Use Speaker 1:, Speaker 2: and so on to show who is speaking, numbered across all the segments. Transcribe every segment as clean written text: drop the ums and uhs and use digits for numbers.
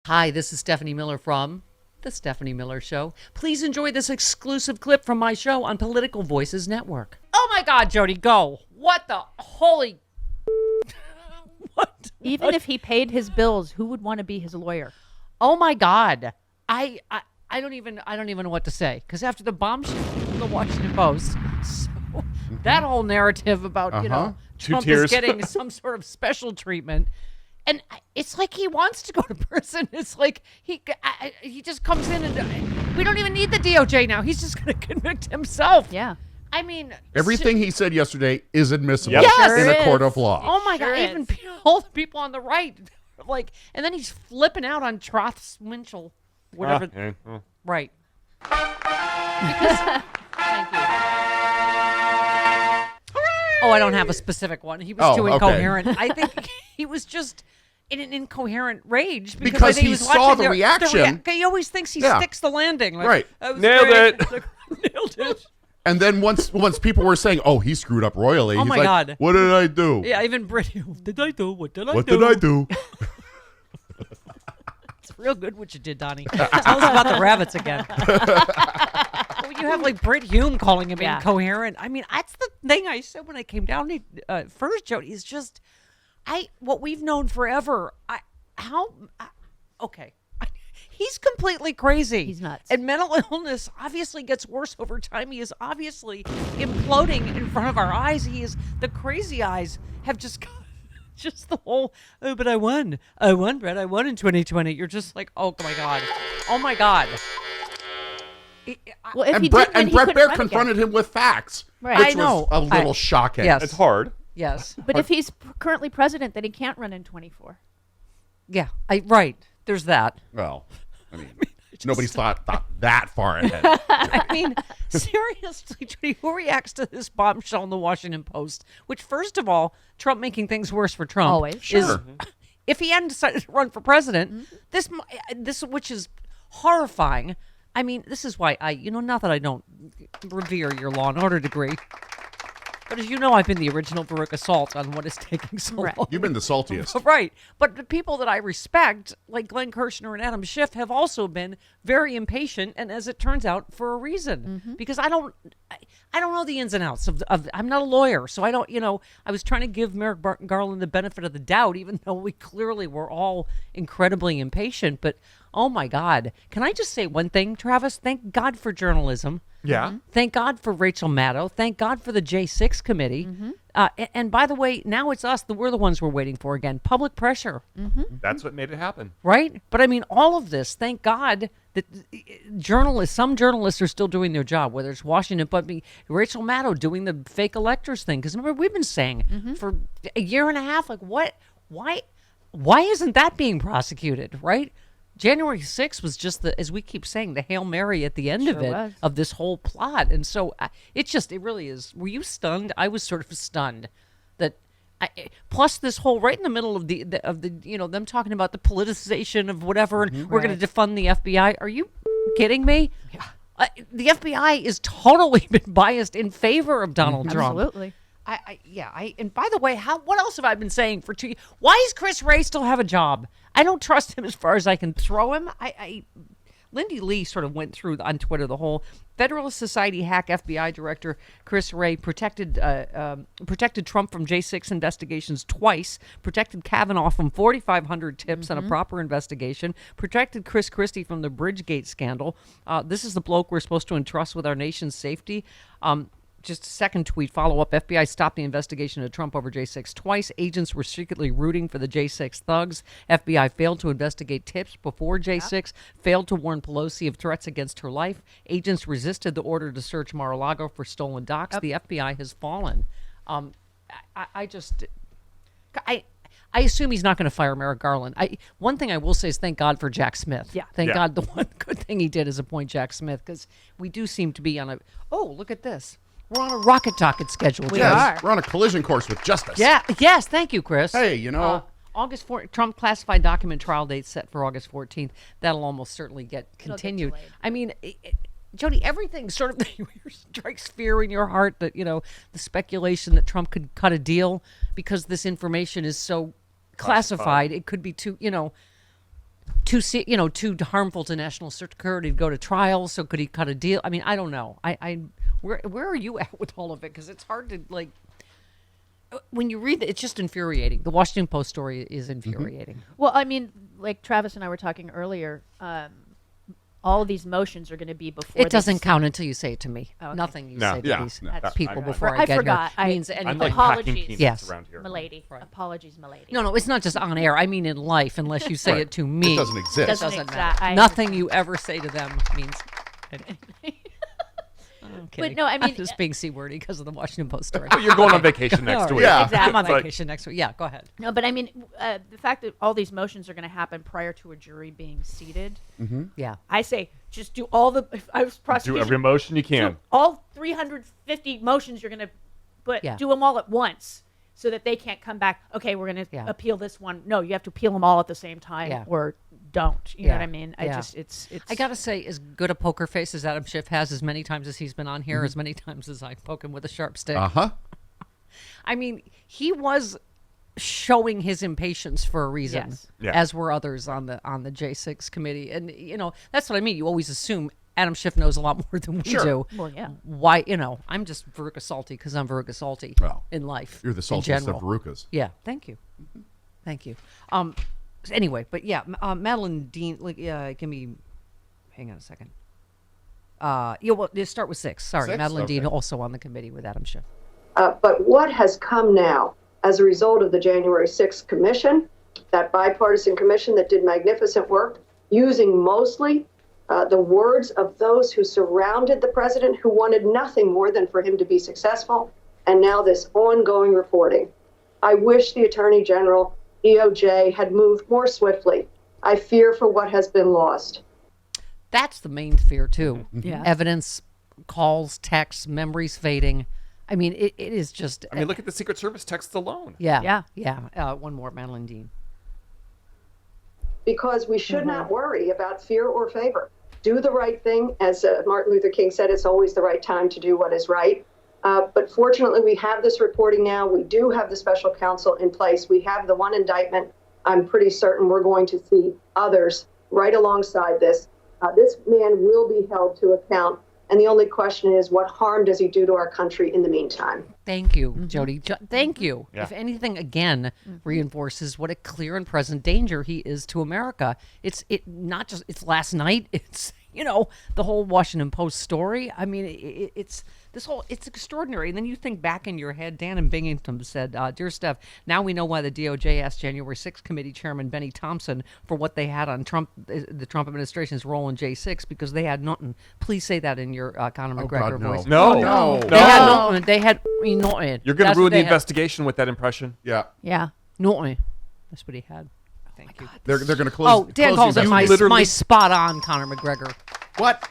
Speaker 1: Hi, this is Stephanie Miller from The Stephanie Miller Show. Please enjoy this exclusive clip from my show on Political Voices Network. Oh my God, Jody, go. What the holy... What?
Speaker 2: Even if he paid his bills, who would want to be his lawyer?
Speaker 1: Oh my God. I don't even know what to say. Because after the bombshell from the Washington Post, so that whole narrative about, Trump is getting some sort of special treatment. And it's like he wants to go to prison. It's like he just comes in and we don't even need the DOJ now. He's just going to convict himself.
Speaker 2: Yeah.
Speaker 1: I mean,
Speaker 3: everything he said yesterday is admissible
Speaker 1: Yes.
Speaker 3: in a court of law.
Speaker 1: Oh my
Speaker 2: Sure
Speaker 1: God!
Speaker 2: is.
Speaker 1: Even all the people on the right, like, and then he's flipping out on Troth Winchell, whatever. Right. Because, thank you. Oh, I don't have a specific one. He was too incoherent. I think he was just in an incoherent rage
Speaker 3: Because
Speaker 1: I think
Speaker 3: he
Speaker 1: was
Speaker 3: saw
Speaker 1: watching
Speaker 3: the reaction.
Speaker 1: He always thinks he
Speaker 3: Yeah.
Speaker 1: sticks the landing. Like,
Speaker 3: Right.
Speaker 1: "That was
Speaker 4: Nailed
Speaker 1: great."
Speaker 4: it.
Speaker 1: Like, nailed it.
Speaker 3: And then on's people were saying, "Oh, he screwed up royally."
Speaker 1: Oh
Speaker 3: He's
Speaker 1: my
Speaker 3: like,
Speaker 1: God.
Speaker 3: What did I do?
Speaker 1: Yeah, even Brit. What did I do? What did I
Speaker 3: What
Speaker 1: do?
Speaker 3: did I do?
Speaker 1: It's real good what you did, Donnie. Tell us about the rabbits again. Well, you have like Brit Hume calling him incoherent. I mean, that's the thing I said when I came down first, Jody, is just what we've known forever. Okay. He's completely crazy.
Speaker 2: He's nuts.
Speaker 1: And mental illness obviously gets worse over time. He is obviously imploding in front of our eyes. The crazy eyes have just the whole, oh, but I won, Brett. I won in 2020. You're just like, oh my God. Oh my God.
Speaker 2: Well, if
Speaker 3: And
Speaker 2: he
Speaker 3: Brett
Speaker 2: did win, he
Speaker 3: Brett
Speaker 2: couldn't
Speaker 3: Baer
Speaker 2: run
Speaker 3: confronted him with facts,
Speaker 2: Right.
Speaker 3: which
Speaker 1: I know.
Speaker 3: was a little shocking.
Speaker 1: Yes.
Speaker 4: It's hard.
Speaker 1: Yes.
Speaker 2: again. But if he's currently president, then he can't run in 24.
Speaker 1: Yeah. Right. There's that.
Speaker 3: Well, I mean, nobody's thought that far ahead.
Speaker 1: I mean, seriously, Judy, who reacts to this bombshell in the Washington Post? Which, first of all, Trump making things worse for Trump.
Speaker 2: Always.
Speaker 1: is-
Speaker 3: Sure.
Speaker 1: If he hadn't decided to run for president, this, which is horrifying. I mean, this is why not that I don't revere your Law and Order degree, but as you know, I've been the original Baruch assault on what is taking so
Speaker 2: Right.
Speaker 1: long.
Speaker 3: You've been the saltiest.
Speaker 1: Right. But the people that I respect, like Glenn Kirschner and Adam Schiff, have also been very impatient, and as it turns out, for a reason. Because I don't know the ins and outs of I'm not a lawyer, so I don't, I was trying to give Merrick Garland the benefit of the doubt, even though we clearly were all incredibly impatient. But, oh my God. Can I just say one thing, Travis? Thank God for journalism.
Speaker 4: Yeah.
Speaker 1: Thank God for Rachel Maddow. Thank God for the J6 committee. And by the way, now it's us. We're the ones we're waiting for again. Public pressure,
Speaker 4: That's what made it happen.
Speaker 1: right? But I mean, all of this, thank God that some journalists are still doing their job, whether it's Washington, but Rachel Maddow doing the fake electors thing. Because remember, we've been saying for a year and a half, like, why isn't that being prosecuted, right? January 6th was just as we keep saying, the Hail Mary at the end of it,
Speaker 2: was.
Speaker 1: of this whole plot. And so it really is. Were you stunned? I was sort of stunned that, plus this whole right in the middle of the them talking about the politicization of whatever, and we're going to defund the FBI. Are you kidding me? Yeah. The FBI is totally been biased in favor of Donald Trump.
Speaker 2: Absolutely.
Speaker 1: And by the way, what else have I been saying for 2 years? Why does Chris Wray still have a job? I don't trust him as far as I can throw him. Lindy Lee sort of went through on Twitter the whole Federalist Society hack FBI director Chris Wray protected Trump from J6 investigations twice, protected Kavanaugh from 4,500 tips and a proper investigation, protected Chris Christie from the Bridgegate scandal. This is the bloke we're supposed to entrust with our nation's safety. Just a second tweet, follow-up. FBI stopped the investigation of Trump over J6 twice. Agents were secretly rooting for the J6 thugs. FBI failed to investigate tips before J6, failed to warn Pelosi of threats against her life. Agents resisted the order to search Mar-a-Lago for stolen docs. The FBI has fallen. I assume he's not going to fire Merrick Garland. One thing I will say is thank God for Jack Smith.
Speaker 2: Yeah.
Speaker 1: Thank God the one good thing he did is appoint Jack Smith, because we do seem to be on look at this. We're on a rocket schedule.
Speaker 2: We
Speaker 1: Jess.
Speaker 2: are.
Speaker 3: We're on a collision course with justice.
Speaker 1: Yeah. Yes. Thank you, Chris.
Speaker 3: Hey,
Speaker 1: August 4th, Trump classified document trial date set for August 14th. That'll almost certainly get continued.
Speaker 2: delayed.
Speaker 1: I mean, Jody, everything sort of strikes fear in your heart that, the speculation that Trump could cut a deal because this information is so classified. It could be too, too harmful to national security to go to trial. So could he cut a deal? I mean, I don't know. Where are you at with all of it? Because it's hard to like. When you read it, it's just infuriating. The Washington Post story is infuriating.
Speaker 2: Well, I mean, like Travis and I were talking earlier, all of these motions are going to be before.
Speaker 1: It doesn't count until you say it to me.
Speaker 2: Okay.
Speaker 1: Nothing you
Speaker 4: No.
Speaker 1: say to
Speaker 3: Yeah.
Speaker 1: these
Speaker 3: No.
Speaker 1: people
Speaker 4: I-
Speaker 1: before
Speaker 2: I
Speaker 1: I get
Speaker 2: forgot.
Speaker 1: here means anything.
Speaker 4: I'm like packing
Speaker 2: Apologies.
Speaker 4: peanuts
Speaker 1: Yes.
Speaker 4: around here.
Speaker 2: Milady. Apologies, milady.
Speaker 1: No, it's not just on air. I mean in life, unless you say
Speaker 3: Right.
Speaker 1: it to me.
Speaker 3: It doesn't exist.
Speaker 1: It doesn't
Speaker 2: exact-
Speaker 1: matter.
Speaker 2: I
Speaker 1: Nothing you ever say to them means. I'm kidding.
Speaker 2: no, I mean,
Speaker 1: I'm just being C-wordy because of the Washington Post story.
Speaker 4: Oh, you're going on vacation next
Speaker 1: All
Speaker 4: week.
Speaker 3: Yeah.
Speaker 1: Exactly. I'm on
Speaker 4: It's like-
Speaker 1: vacation next week. Yeah, go ahead.
Speaker 2: No, but I mean, the fact that all these motions are going to happen prior to a jury being seated,
Speaker 1: Yeah.
Speaker 2: I say just do all the. If I was
Speaker 4: Do
Speaker 2: prosecution,
Speaker 4: every motion you can.
Speaker 2: do all 350 motions you're going to, but
Speaker 1: Yeah.
Speaker 2: do them all at once so that they can't come back. Okay, we're going to
Speaker 1: Yeah.
Speaker 2: appeal this one. No, you have to appeal them all at the same time,
Speaker 1: Yeah.
Speaker 2: or don't. You know
Speaker 1: Yeah.
Speaker 2: what I mean?
Speaker 1: Yeah.
Speaker 2: It's.
Speaker 1: I gotta say, as good a poker face as Adam Schiff has, as many times as he's been on here, as many times as I poke him with a sharp stick. I mean, he was showing his impatience for a reason,
Speaker 2: Yes.
Speaker 4: Yeah.
Speaker 1: as were others on the J6 committee. And that's what I mean. You always assume Adam Schiff knows a lot more than we
Speaker 3: Sure.
Speaker 1: do.
Speaker 2: Well, yeah.
Speaker 1: Why? I'm just Veruca salty because I'm Veruca salty
Speaker 3: Well,
Speaker 1: in life.
Speaker 3: You're the
Speaker 1: in
Speaker 3: saltiest
Speaker 1: general.
Speaker 3: of Verucas.
Speaker 1: Yeah, thank you. Thank you. Anyway, but yeah, Madeline Dean, give me, hang on a second. Let's start with 6. Sorry,
Speaker 3: 6?
Speaker 1: Madeline Dean
Speaker 3: Okay.
Speaker 1: also on the committee with Adam Schiff.
Speaker 5: But what has come now as a result of the January 6th commission, that bipartisan commission that did magnificent work, using mostly the words of those who surrounded the president, who wanted nothing more than for him to be successful, and now this ongoing reporting. I wish the Attorney General, DOJ, had moved more swiftly. I fear for what has been lost.
Speaker 1: That's the main fear too.
Speaker 2: Yeah.
Speaker 1: Evidence, calls, texts, memories fading. I mean, it is just.
Speaker 4: I mean, look at the Secret Service texts alone.
Speaker 1: Yeah. One more, Madeline Dean.
Speaker 5: Because we should not worry about fear or favor. Do the right thing. As Martin Luther King said, it's always the right time to do what is right. But fortunately, we have this reporting now. We do have the special counsel in place. We have the one indictment. I'm pretty certain we're going to see others right alongside this. This man will be held to account. And the only question is, what harm does he do to our country in the meantime?
Speaker 1: Thank you, Jody. Thank you.
Speaker 4: Yeah.
Speaker 1: If anything, again, reinforces what a clear and present danger he is to America. It's not just last night. It's the whole Washington Post story. I mean, it's extraordinary. And then you think back in your head. Dan in Binghamton said, "Dear Steph, now we know why the DOJ asked January 6th committee chairman Benny Thompson for what they had on the Trump administration's role in J6 because they had nothing." Please say that in your Conor McGregor
Speaker 3: God, no.
Speaker 1: voice.
Speaker 4: No.
Speaker 3: No.
Speaker 1: They had nothing. They had nothing.
Speaker 4: You're going
Speaker 1: That's
Speaker 4: to ruin
Speaker 1: what
Speaker 4: the
Speaker 1: they had.
Speaker 4: investigation with that impression.
Speaker 3: Yeah.
Speaker 2: Yeah.
Speaker 1: Nothing. That's what he had. Thank you.
Speaker 3: They're going to close.
Speaker 1: Oh, Dan
Speaker 3: close
Speaker 1: calls
Speaker 3: the
Speaker 1: it my
Speaker 3: investigation.
Speaker 1: spot on Conor McGregor.
Speaker 3: What?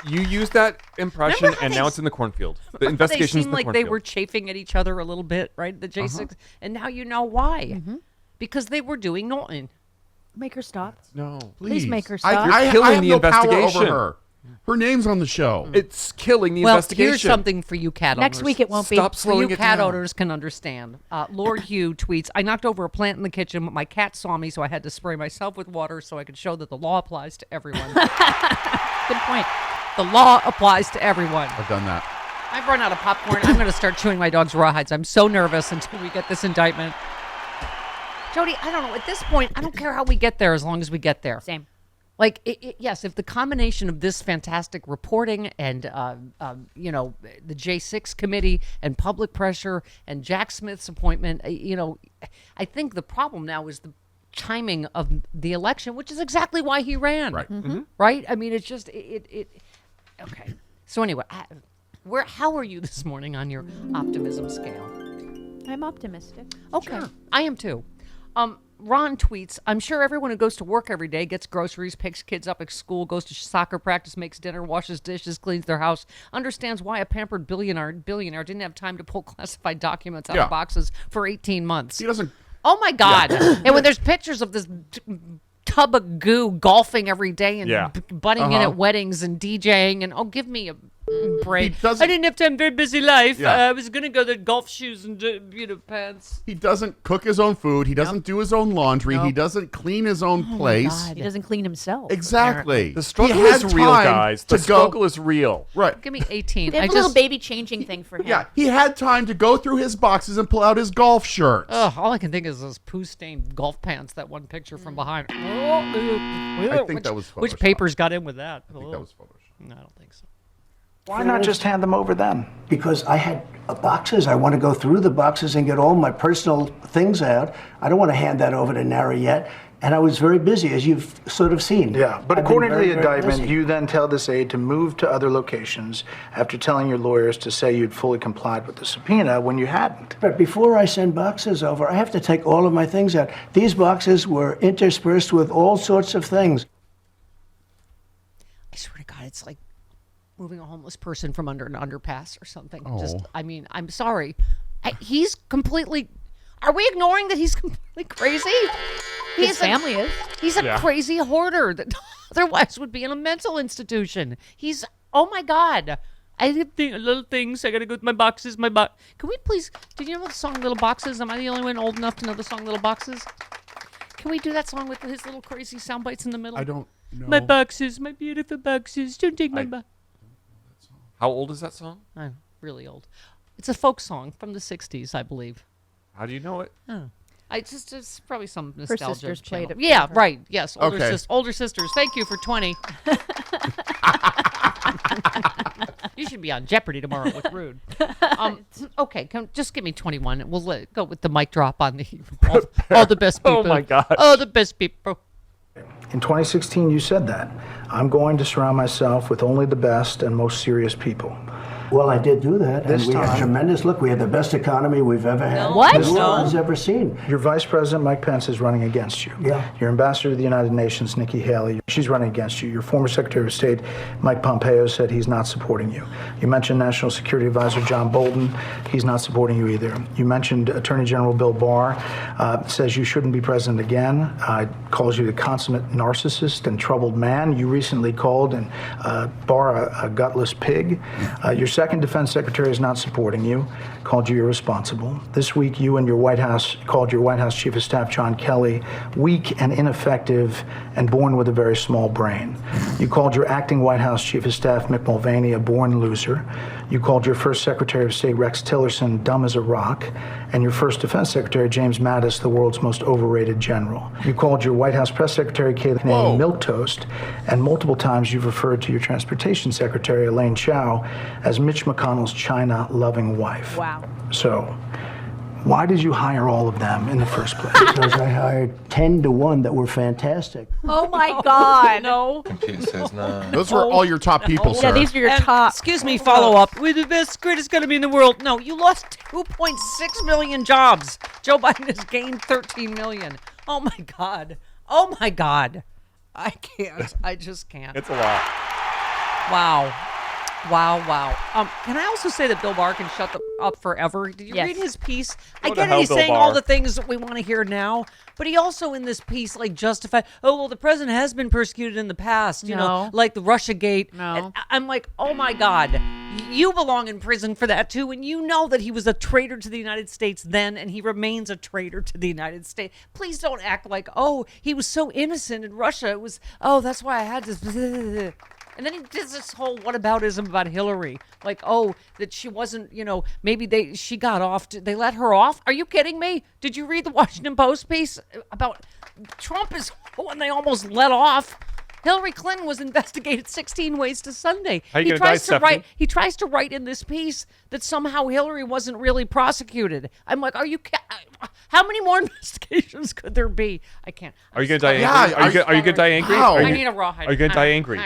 Speaker 4: You used that impression,
Speaker 1: Remember how
Speaker 4: and
Speaker 1: they
Speaker 4: now
Speaker 1: s-
Speaker 4: it's in the cornfield. The
Speaker 1: They
Speaker 4: investigation's in
Speaker 1: seemed
Speaker 4: the
Speaker 1: like they
Speaker 4: cornfield.
Speaker 1: were chafing at each other a little bit, right? The J6, and now you know why. Because they were doing nothing.
Speaker 2: Make her stop.
Speaker 4: No.
Speaker 2: Please make her
Speaker 3: I,
Speaker 2: stop.
Speaker 3: I,
Speaker 4: You're killing
Speaker 3: I have
Speaker 4: the
Speaker 3: no power
Speaker 4: investigation.
Speaker 3: over her. Her name's on the show.
Speaker 4: It's killing the
Speaker 1: Well,
Speaker 4: investigation.
Speaker 1: here's something for you cat
Speaker 2: Next
Speaker 1: owners.
Speaker 2: week it won't
Speaker 4: Stop
Speaker 2: be.
Speaker 1: For you
Speaker 4: slowing it
Speaker 1: cat
Speaker 4: down.
Speaker 1: owners can understand. Lord Hugh tweets, "I knocked over a plant in the kitchen, but my cat saw me, so I had to spray myself with water so I could show that the law applies to everyone."
Speaker 2: Good point.
Speaker 1: The law applies to everyone.
Speaker 3: I've done that.
Speaker 1: I've run out of popcorn. I'm going to start chewing my dog's rawhides. I'm so nervous until we get this indictment. Jody, I don't know. At this point, I don't care how we get there as long as we get there.
Speaker 2: Same.
Speaker 1: Like, yes, if the combination of this fantastic reporting and, the J6 committee and public pressure and Jack Smith's appointment, I think the problem now is the timing of the election, which is exactly why he ran.
Speaker 3: Right.
Speaker 1: Right? I mean, it's just, okay. So anyway, how are you this morning on your optimism scale?
Speaker 2: I'm optimistic.
Speaker 1: Okay. I am too. Ron tweets, "I'm sure everyone who goes to work every day, gets groceries, picks kids up at school, goes to soccer practice, makes dinner, washes dishes, cleans their house, understands why a pampered billionaire didn't have time to pull classified documents out
Speaker 3: Yeah.
Speaker 1: of boxes for 18 months.
Speaker 3: He doesn't.
Speaker 1: Oh my God. And when there's pictures of this tub of goo golfing every day and
Speaker 4: Yeah.
Speaker 1: butting in at weddings and DJing and, give me a break.
Speaker 3: He doesn't-
Speaker 1: I didn't have time. Very busy life.
Speaker 3: Yeah.
Speaker 1: I was gonna go to golf shoes and pants.
Speaker 3: He doesn't cook his own food. He doesn't do his own laundry. He
Speaker 1: Nope.
Speaker 3: doesn't clean his own place.
Speaker 2: He doesn't clean himself.
Speaker 3: Exactly.
Speaker 4: The struggle
Speaker 3: He had
Speaker 4: is real,
Speaker 3: time
Speaker 4: guys. The
Speaker 3: to
Speaker 4: struggle is real.
Speaker 3: Right.
Speaker 1: Give me 18.
Speaker 2: They have
Speaker 1: I
Speaker 2: a little
Speaker 1: just.
Speaker 2: baby changing thing for him.
Speaker 3: Yeah, he had time to go through his boxes and pull out his golf shirts.
Speaker 1: All I can think is those poo-stained golf pants. That one picture from behind.
Speaker 3: I think that was
Speaker 1: Which
Speaker 3: Photoshop.
Speaker 1: papers got in with that?
Speaker 3: I think that was Photoshop.
Speaker 1: No, I don't think so.
Speaker 6: Why not just hand them over then?
Speaker 7: Because I had boxes. I want to go through the boxes and get all my personal things out. I don't want to hand that over to Nara yet. And I was very busy, as you've sort of seen.
Speaker 6: Yeah, but
Speaker 7: I've been
Speaker 6: according to
Speaker 7: very,
Speaker 6: the
Speaker 7: very
Speaker 6: indictment,
Speaker 7: busy.
Speaker 6: you then tell this aide to move to other locations after telling your lawyers to say you'd fully complied with the subpoena when you hadn't.
Speaker 7: But before I send boxes over, I have to take all of my things out. These boxes were interspersed with all sorts of things.
Speaker 1: I swear to God, it's like moving a homeless person from under an underpass or something. Just, I mean, I'm sorry. He's completely. Are we ignoring that he's completely crazy?
Speaker 2: His family is.
Speaker 1: He's a crazy hoarder that otherwise would be in a mental institution. He's. Oh my God. I did little things. I gotta go with my boxes. Can we please? Did you know the song "Little Boxes"? Am I the only one old enough to know the song "Little Boxes"? Can we do that song with his little crazy sound bites in the middle?
Speaker 3: I don't know.
Speaker 1: My boxes, my beautiful boxes. Don't take my box.
Speaker 4: How old is that song?
Speaker 1: I'm really old. It's a folk song from the '60s, I believe.
Speaker 4: How do you know it?
Speaker 1: Oh. It's probably some nostalgia.
Speaker 2: sisters played
Speaker 1: channel.
Speaker 2: it
Speaker 1: Yeah,
Speaker 2: for her.
Speaker 1: right. Yes,
Speaker 3: Okay.
Speaker 1: older sisters. Thank you for 20. You should be on Jeopardy tomorrow with Rude. Okay, just give me 21. We'll go with the mic drop on the all the best people.
Speaker 4: Oh, my God.
Speaker 1: Oh, the best people.
Speaker 6: In 2016, you said that. I'm going to surround myself with only the best and most serious people.
Speaker 7: Well, I did do that.
Speaker 6: This
Speaker 7: And we had
Speaker 6: time-
Speaker 7: tremendous, look, we had the best economy we've ever had.
Speaker 2: What?
Speaker 7: The world has ever seen.
Speaker 6: Your Vice President, Mike Pence, is running against you.
Speaker 7: Yeah.
Speaker 6: Your Ambassador to the United Nations, Nikki Haley, she's running against you. Your former Secretary of State, Mike Pompeo, said he's not supporting you. You mentioned National Security Advisor John Bolton. He's not supporting you either. You mentioned Attorney General Bill Barr, says you shouldn't be president again, calls you the consummate narcissist and troubled man. You recently called Barr a gutless pig. Your second Defense Secretary is not supporting you, called you irresponsible. This week, you and your White House called your White House Chief of Staff, John Kelly, weak and ineffective and born with a very small brain. You called your acting White House Chief of Staff, Mick Mulvaney, a born loser. You called your first Secretary of State, Rex Tillerson, dumb as a rock, and your first Defense Secretary, James Mattis, the world's most overrated general. You called your White House Press Secretary, Kayleigh Knight, milquetoast, and multiple times you've referred to your Transportation Secretary, Elaine Chao, as Mitch McConnell's China-loving wife.
Speaker 2: Wow.
Speaker 6: So, why did you hire all of them in the first place?
Speaker 7: Because I hired 10 to 1 that were fantastic.
Speaker 2: Oh my God.
Speaker 1: No.
Speaker 3: Those were all your top people, sir.
Speaker 2: Yeah, these are your
Speaker 1: And,
Speaker 2: top.
Speaker 1: excuse me, follow up. We're the best, greatest economy in the world. No, you lost 2.6 million jobs. Joe Biden has gained 13 million. Oh my God. Oh my God. I can't. I just can't.
Speaker 4: It's a lot.
Speaker 1: Wow. Can I also say that Bill Barr can shut up forever? Did you
Speaker 2: Yes.
Speaker 1: read his piece?
Speaker 4: Go
Speaker 1: I
Speaker 4: to
Speaker 1: get it.
Speaker 4: hell,
Speaker 1: He's
Speaker 4: Bill
Speaker 1: saying all
Speaker 4: Barr.
Speaker 1: the things that we want to hear now, but he also in this piece like justified. Oh well, the president has been persecuted in the past. You know,
Speaker 2: No.
Speaker 1: like the Russiagate.
Speaker 2: No.
Speaker 1: And I'm like, oh my God, you belong in prison for that too, and you know that he was a traitor to the United States then, and he remains a traitor to the United States. Please don't act like, oh, he was so innocent in Russia. It was, oh, that's why I had to. And then he does this whole whataboutism about Hillary. Like, oh, that she wasn't, maybe she got off. They let her off? Are you kidding me? Did you read the Washington Post piece about Trump is when they almost let off? Hillary Clinton was investigated 16 ways to Sunday.
Speaker 4: How you gonna die, Stephanie?
Speaker 1: He tries to write in this piece that somehow Hillary wasn't really prosecuted. I'm like, how many more investigations could there be? I can't.
Speaker 4: Are you gonna die angry?
Speaker 3: Yeah,
Speaker 4: Are you gonna die angry?
Speaker 3: Wow.
Speaker 4: Are
Speaker 1: I
Speaker 4: you-
Speaker 1: need a rawhide.
Speaker 4: Are you gonna die angry?